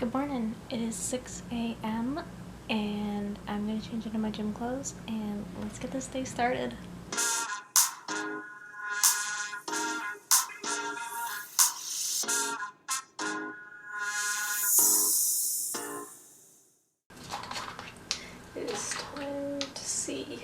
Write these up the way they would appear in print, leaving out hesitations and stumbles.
Good morning. It is 6 a.m. and I'm gonna change into my gym clothes and let's get this day started. It is time to see.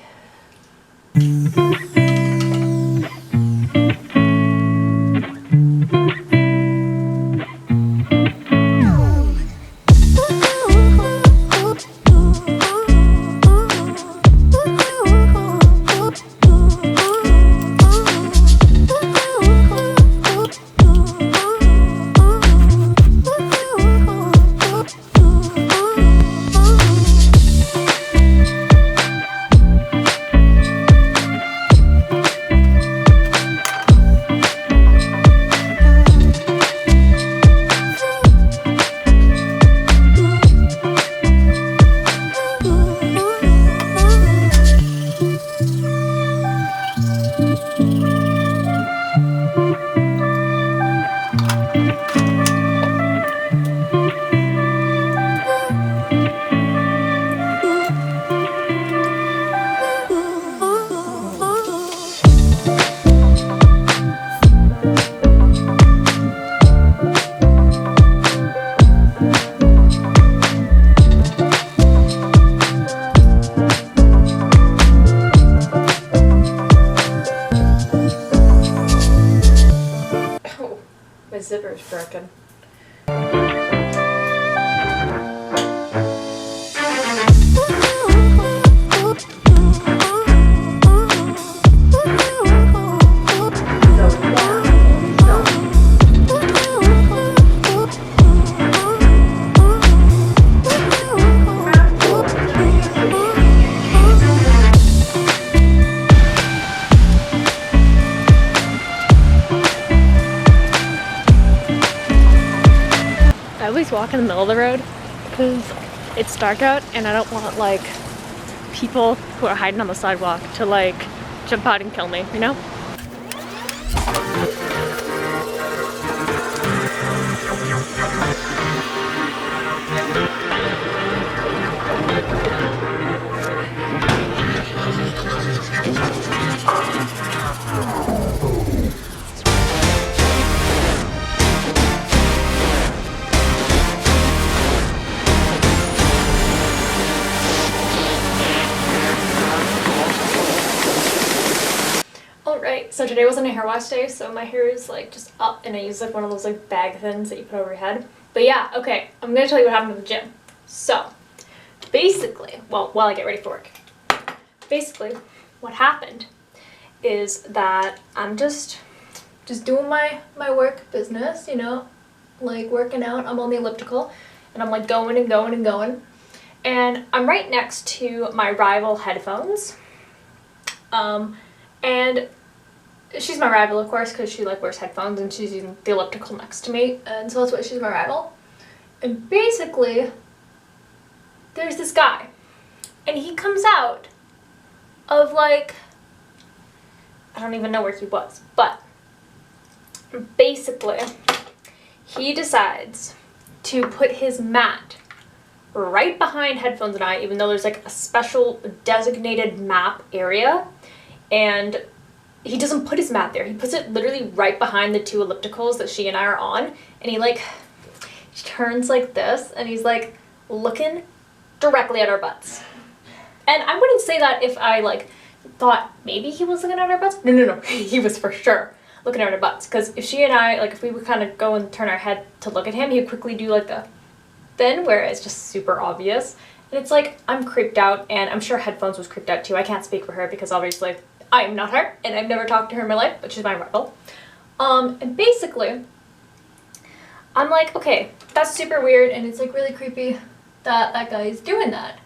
My zipper's broken. I always walk in the middle of the road because it's dark out and I don't want like people who are hiding on the sidewalk to like jump out and kill me, you know? Alright, so today wasn't a hair wash day, so my hair is like just up and I use like one of those like bag things that you put over your head. But yeah, okay, I'm gonna tell you what happened at the gym. So, basically, well, while I get ready for work, basically what happened is that I'm just doing my work business, you know, like working out. I'm on the elliptical and I'm like going and going and going. And I'm right next to my rival headphones. And she's my rival, of course, because she like wears headphones and she's using the elliptical next to me, and so that's why she's my rival. And basically, there's this guy, and he comes out of like, I don't even know where he was, but basically, he decides to put his mat right behind headphones and I, even though there's like a special designated map area. And he doesn't put his mat there. He puts it literally right behind the two ellipticals that she and I are on. And he turns like this and he's like looking directly at our butts. And I wouldn't say that if I like thought maybe he was looking at our butts. No. He was for sure looking at our butts. Because if she and I, like if we would kind of go and turn our head to look at him, he'd quickly do like the thing where it's just super obvious. And it's like, I'm creeped out, and I'm sure headphones was creeped out too. I can't speak for her because obviously I am not her, and I've never talked to her in my life, but she's my rival. And basically, I'm like, okay, that's super weird, and it's like really creepy that that guy is doing that.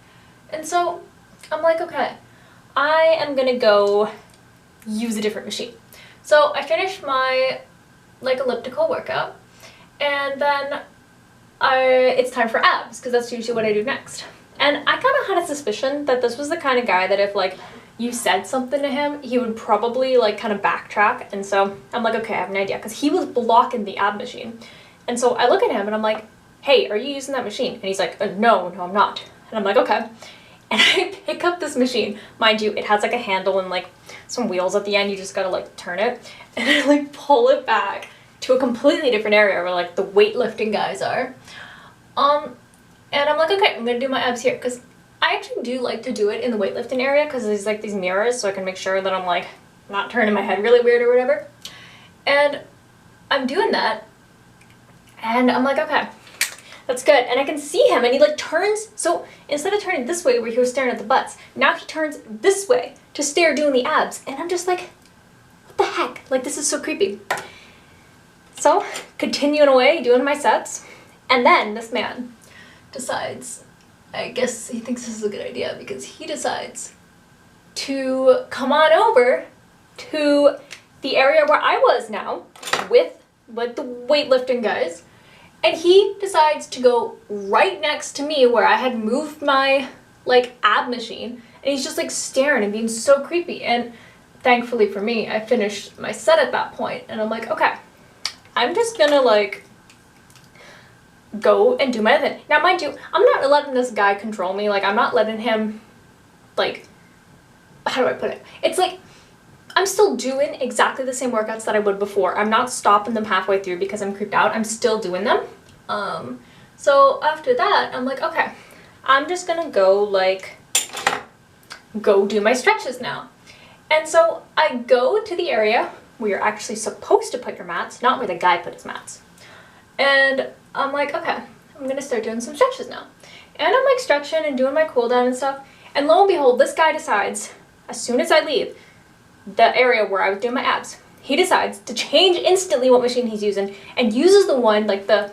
And so I'm like, okay, I am gonna go use a different machine. So I finished my like elliptical workout, and then it's time for abs, because that's usually what I do next. And I kind of had a suspicion that this was the kind of guy that if like you said something to him, he would probably like kind of backtrack. And so I'm like, okay, I have an idea, because he was blocking the ab machine. And so I look at him and I'm like, hey, are you using that machine? And he's like, no, I'm not. And I'm like, okay. And I pick up this machine. Mind you, it has like a handle and like some wheels at the end. You just gotta like turn it. And I like pull it back to a completely different area where like the weightlifting guys are. And I'm like, okay, I'm gonna do my abs here. Because I actually do like to do it in the weightlifting area because there's like these mirrors so I can make sure that I'm like not turning my head really weird or whatever. And I'm doing that. And I'm like, okay, that's good. And I can see him and he like turns. So instead of turning this way where he was staring at the butts, now he turns this way to stare doing the abs. And I'm just like, what the heck? Like, this is so creepy. So continuing away, doing my sets. And then this man decides, I guess he thinks this is a good idea because he decides to come on over to the area where I was now with the weightlifting guys. And he decides to go right next to me where I had moved my like ab machine. And he's just like staring and being so creepy. And thankfully for me, I finished my set at that point. And I'm like, okay, I'm just gonna like go and do my thing. Now, mind you, I'm not letting this guy control me. Like, I'm not letting him, like, how do I put it? It's like, I'm still doing exactly the same workouts that I would before. I'm not stopping them halfway through because I'm creeped out. I'm still doing them. So after that, I'm like, okay, I'm just gonna go, like, go do my stretches now. And so I go to the area where you're actually supposed to put your mats, not where the guy put his mats. And I'm like, okay, I'm gonna start doing some stretches now. And I'm like stretching and doing my cool down and stuff. And lo and behold, this guy decides, as soon as I leave the area where I was doing my abs, he decides to change instantly what machine he's using and uses the one, like the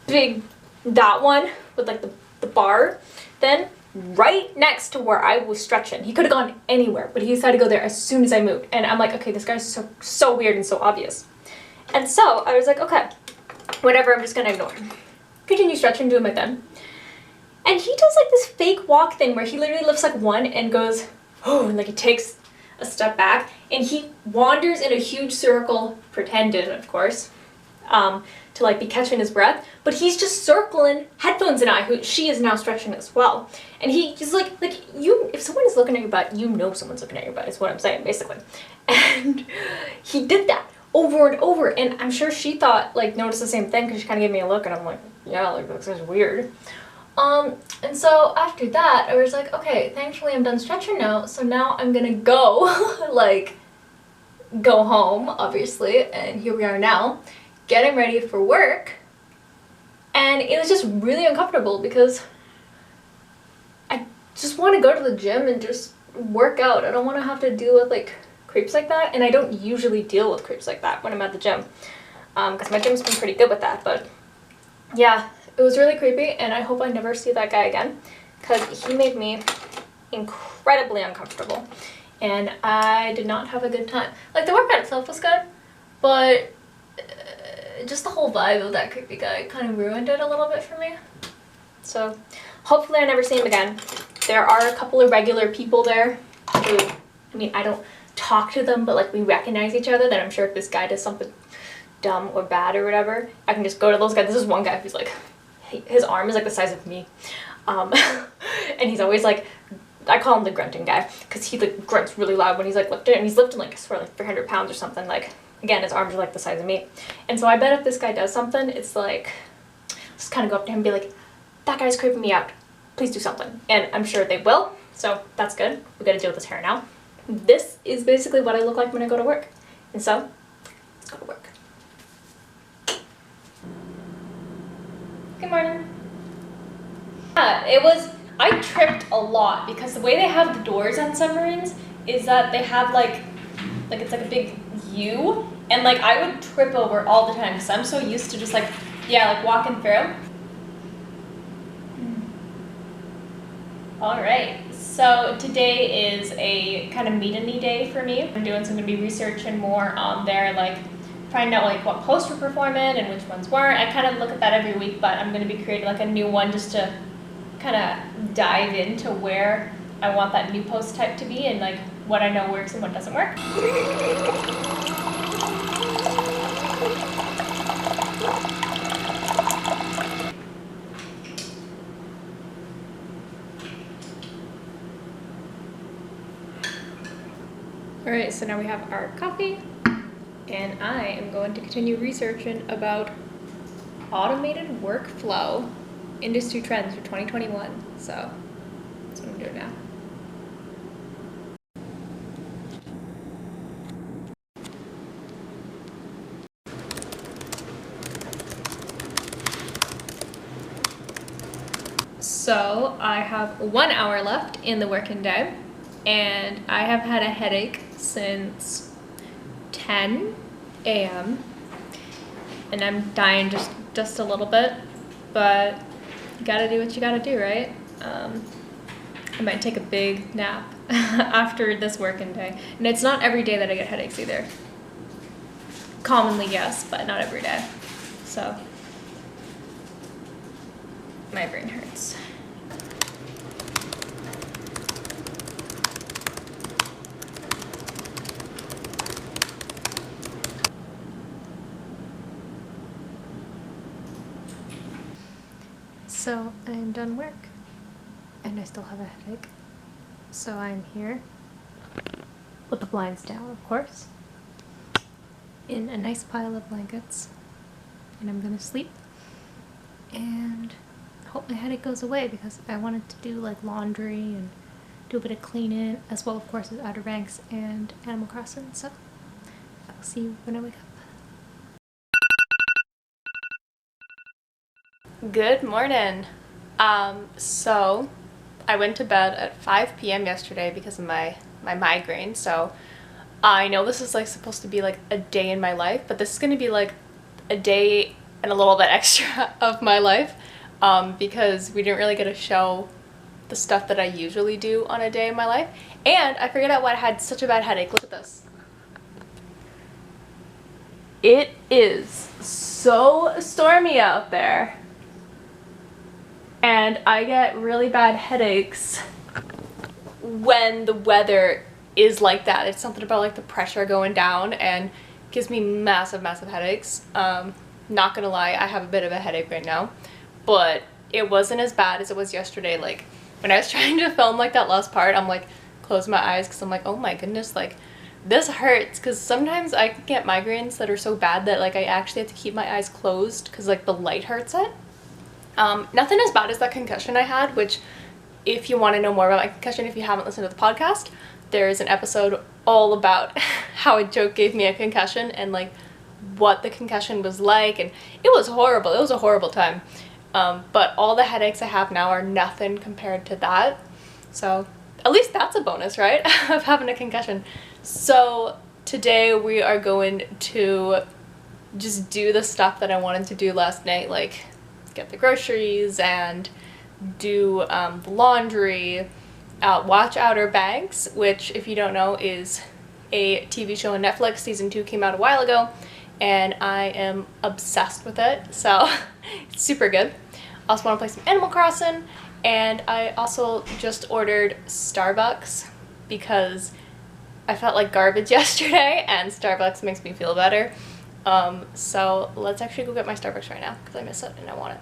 big, that one with like the bar, then right next to where I was stretching. He could have gone anywhere, but he decided to go there as soon as I moved. And I'm like, okay, this guy's so weird and so obvious. And so I was like, okay, whatever, I'm just gonna ignore him. Continue stretching, doing my thing. And he does like this fake walk thing where he literally lifts like one and goes, oh, and like he takes a step back and he wanders in a huge circle, pretended of course, to like be catching his breath, but he's just circling Headphones and I, who she is now stretching as well. And he's like you, if someone is looking at your butt, you know someone's looking at your butt, is what I'm saying basically. And he did that over and over, and I'm sure she thought, like, noticed the same thing because she kind of gave me a look and I'm like, yeah, like, this is weird. And so after that, I was like, okay, thankfully I'm done stretching now, so now I'm gonna go, like, go home, obviously, and here we are now, getting ready for work, and it was just really uncomfortable because I just want to go to the gym and just work out. I don't want to have to deal with, like, creeps like that, and I don't usually deal with creeps like that when I'm at the gym, because my gym's been pretty good with that, but yeah, it was really creepy, and I hope I never see that guy again, because he made me incredibly uncomfortable, and I did not have a good time. Like, the workout itself was good, but just the whole vibe of that creepy guy kind of ruined it a little bit for me. So hopefully I never see him again. There are a couple of regular people there who, I mean, I don't talk to them, but like we recognize each other, that I'm sure if this guy does something dumb or bad or whatever, I can just go to those guys. This is one guy who's like, his arm is like the size of me, and he's always like, I call him the grunting guy because he like grunts really loud when he's like lifting, and he's lifting like, I swear, like 300 pounds or something. Like, again, his arms are like the size of me, and so I bet if this guy does something, it's like, just kind of go up to him and be like, that guy's creeping me out, please do something. And I'm sure they will, so that's good. We gotta deal with this hair now. This is basically what I look like when I go to work, and so let's go to work. Good morning. Yeah, I tripped a lot because the way they have the doors on submarines is that they have like it's like a big U, and like I would trip over all the time because I'm so used to just like, yeah, like walking through. All right, so today is a kind of meet-and-me day for me. I'm gonna be researching more on their, like, find out like what posts were performing and which ones weren't. I kind of look at that every week, but I'm gonna be creating like a new one just to kind of dive into where I want that new post type to be and like what I know works and what doesn't work. Alright, so now we have our coffee, and I am going to continue researching about automated workflow industry trends for 2021. So that's what I'm doing now. So I have 1 hour left in the working day, and I have had a headache since 10 a.m. and I'm dying just a little bit, but you gotta do what you gotta do, right? I might take a big nap after this working day, and it's not every day that I get headaches either. Commonly, yes, but not every day. So my brain hurts. So I'm done work, and I still have a headache. So I'm here with the blinds down, of course, in a nice pile of blankets, and I'm gonna sleep and hope my headache goes away, because I wanted to do like laundry and do a bit of cleaning, as well of course as Outer Banks and Animal Crossing. So I'll see you when I wake up. Good morning. So I went to bed at 5 p.m. yesterday because of my migraine. So I know this is like supposed to be like a day in my life, but this is gonna be like a day and a little bit extra of my life, because we didn't really get to show the stuff that I usually do on a day in my life. And I figured out why I had such a bad headache. Look at this. It is so stormy out there, and I get really bad headaches when the weather is like that. It's something about like the pressure going down and gives me massive headaches. Not gonna lie, I have a bit of a headache right now, but it wasn't as bad as it was yesterday. Like when I was trying to film like that last part, I'm like closing my eyes because I'm like, oh my goodness, like this hurts, because sometimes I get migraines that are so bad that like I actually have to keep my eyes closed because like the light hurts it. Nothing as bad as that concussion I had, which if you want to know more about my concussion, if you haven't listened to the podcast, there is an episode all about how a joke gave me a concussion and like what the concussion was like, and it was horrible. It was a horrible time. But all the headaches I have now are nothing compared to that. So at least that's a bonus, right? Of having a concussion. So today we are going to just do the stuff that I wanted to do last night, like get the groceries and do the laundry, watch Outer Banks, which if you don't know is a TV show on Netflix. Season 2 came out a while ago and I am obsessed with it, so it's super good. I also want to play some Animal Crossing, and I also just ordered Starbucks because I felt like garbage yesterday and Starbucks makes me feel better. So let's actually go get my Starbucks right now because I miss it and I want it.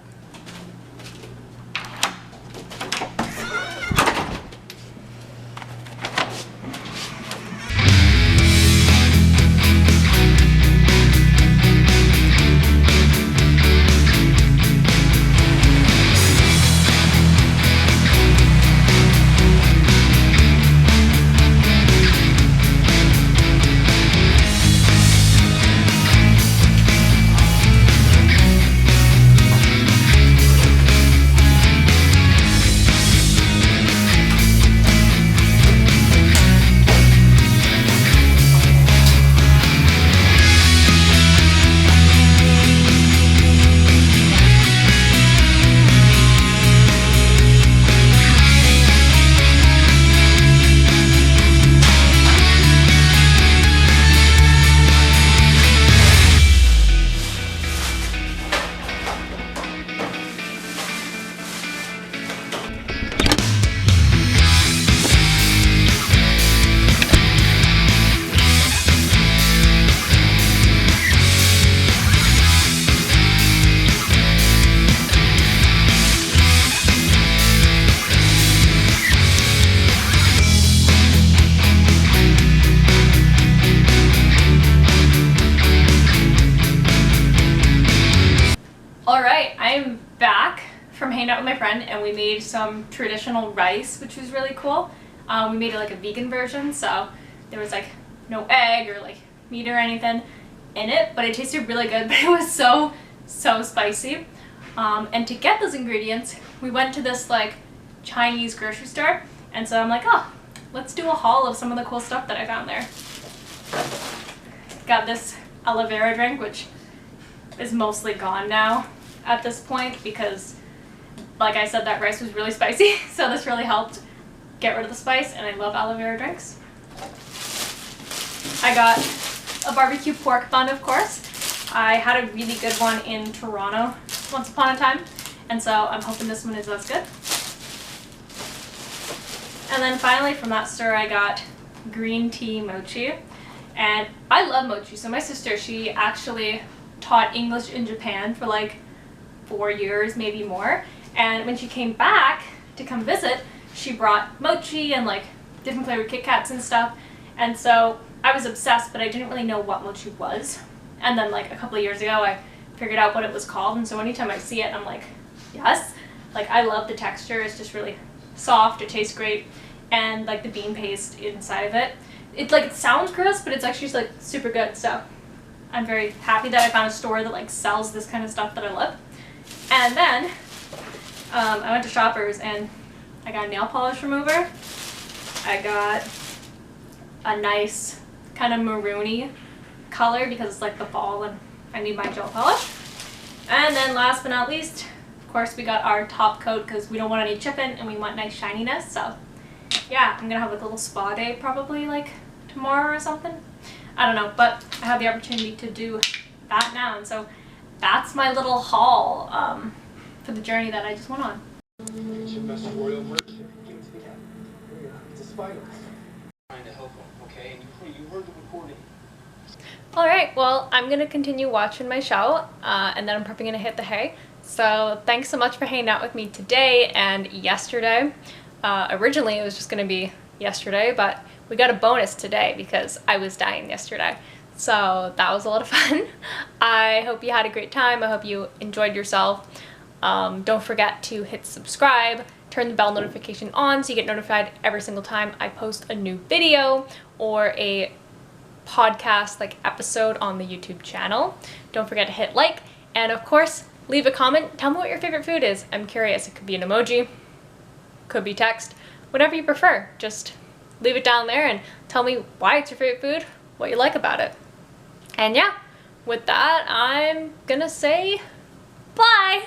back from hanging out with my friend and we made some traditional rice, which was really cool. We made it like a vegan version, so there was like no egg or like meat or anything in it, but it tasted really good, but it was so spicy. And to get those ingredients, we went to this like Chinese grocery store, and so I'm like, oh, let's do a haul of some of the cool stuff that I found there. Got this aloe vera drink, which is mostly gone now at this point because, like I said, that rice was really spicy, so this really helped get rid of the spice, and I love aloe vera drinks. I got a barbecue pork bun, of course. I had a really good one in Toronto once upon a time, and so I'm hoping this one is as good. And then finally from that store I got green tea mochi, and I love mochi. So my sister, she actually taught English in Japan for like 4 years, maybe more, and when she came back to come visit, she brought mochi and like different flavored Kit Kats and stuff, and so I was obsessed, but I didn't really know what mochi was. And then like a couple of years ago I figured out what it was called, and so anytime I see it I'm like, yes. Like I love the texture, it's just really soft, it tastes great, and like the bean paste inside of it. It's like, it sounds gross, but it's actually just like super good, so I'm very happy that I found a store that like sells this kind of stuff that I love. And then I went to Shoppers and I got a nail polish remover. I got a nice kind of maroony color because it's like the fall and I need my gel polish. And then last but not least, of course, we got our top coat because we don't want any chipping and we want nice shininess. So yeah, I'm gonna have like a little spa day probably like tomorrow or something. I don't know, but I have the opportunity to do that now, and so that's my little haul for the journey that I just went on. It's your best royal merchant. Give it to me. It's a spider. Trying to help him, okay? And you heard the recording. Alright, well, I'm gonna continue watching my show, and then I'm probably gonna hit the hay. So thanks so much for hanging out with me today and yesterday. Originally it was just gonna be yesterday, but we got a bonus today because I was dying yesterday. So that was a lot of fun. I hope you had a great time. I hope you enjoyed yourself. Don't forget to hit subscribe, turn the bell notification on so you get notified every single time I post a new video or a podcast like episode on the YouTube channel. Don't forget to hit like, and of course leave a comment. Tell me what your favorite food is. I'm curious. It could be an emoji, could be text, whatever you prefer. Just leave it down there and tell me why it's your favorite food, what you like about it. And yeah, with that, I'm gonna say bye.